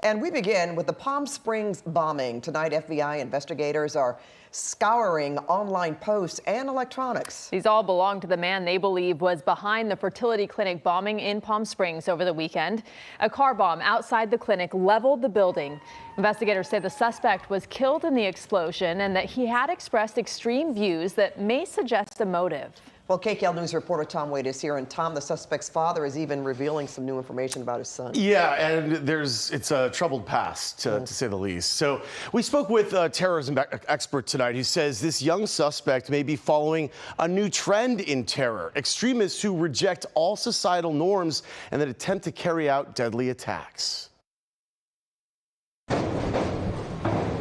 And we begin with the Palm Springs bombing. Tonight, FBI investigators are scouring online posts and electronics. These all belong to the man they believe was behind the fertility clinic bombing in Palm Springs over the weekend. A car bomb outside the clinic leveled the building. Investigators say the suspect was killed in the explosion and that he had expressed extreme views that may suggest a motive. Well, KCAL News reporter Tom Wade is here, and Tom, the suspect's father is even revealing some new information about his son. Yeah, and it's a troubled past, to say the least. So we spoke with a terrorism expert tonight who says this young suspect may be following a new trend in terror. Extremists who reject all societal norms and that attempt to carry out deadly attacks.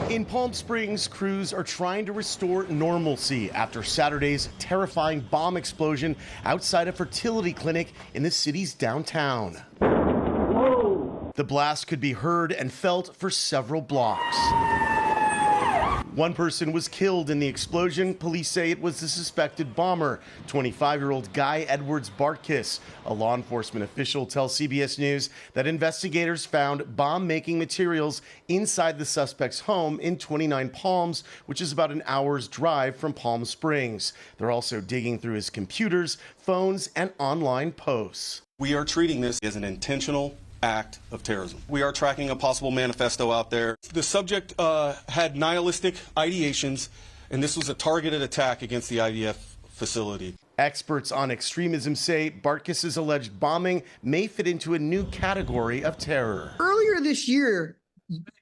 In Palm Springs, crews are trying to restore normalcy after Saturday's terrifying bomb explosion outside a fertility clinic in the city's downtown. Whoa. The blast could be heard and felt for several blocks. One person was killed in the explosion. Police say it was the suspected bomber, 25-year-old Guy Edward Bartkus. A law enforcement official tells CBS News that investigators found bomb-making materials inside the suspect's home in Twentynine Palms, which is about an hour's drive from Palm Springs. They're also digging through his computers, phones, and online posts. We are treating this as an intentional act of terrorism. We are tracking a possible manifesto out there. The subject had nihilistic ideations, and this was a targeted attack against the IVF facility. Experts on extremism say Bartkus's alleged bombing may fit into a new category of terror. Earlier this year,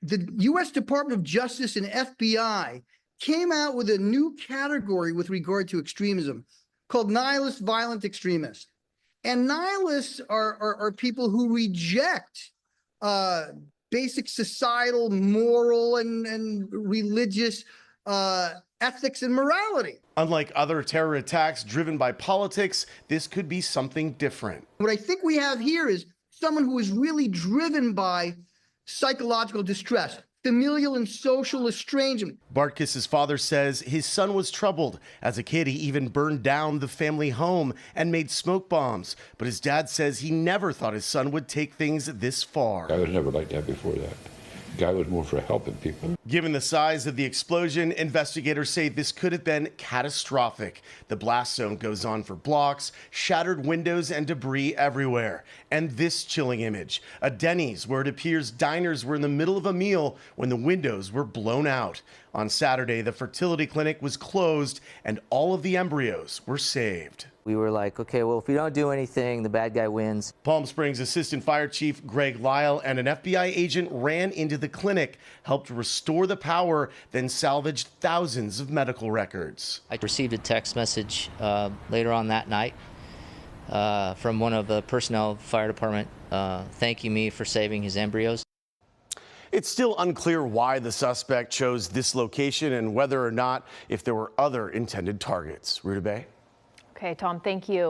the U.S. Department of Justice and FBI came out with a new category with regard to extremism called nihilist violent extremist. And nihilists are people who reject basic societal, moral, and religious ethics and morality. Unlike other terror attacks driven by politics, this could be something different. What I think we have here is someone who is really driven by psychological distress, familial and social estrangement. Bartkus's father says his son was troubled. As a kid, he even burned down the family home and made smoke bombs. But his dad says he never thought his son would take things this far. I was never like that before that. Guy was more for helping people. Given the size of the explosion, investigators say this could have been catastrophic. The blast zone goes on for blocks, shattered windows and debris everywhere. And this chilling image, a Denny's where it appears diners were in the middle of a meal when the windows were blown out. On Saturday, the fertility clinic was closed and all of the embryos were saved. We were like, okay, well, if we don't do anything, the bad guy wins. Palm Springs Assistant Fire Chief Greg Lyle and an FBI agent ran into the clinic, helped restore the power, then salvaged thousands of medical records. I received a text message later on that night from one of the personnel of the fire department thanking me for saving his embryos. It's still unclear why the suspect chose this location and whether or not if there were other intended targets. Ruta Bay? Okay, Tom, thank you.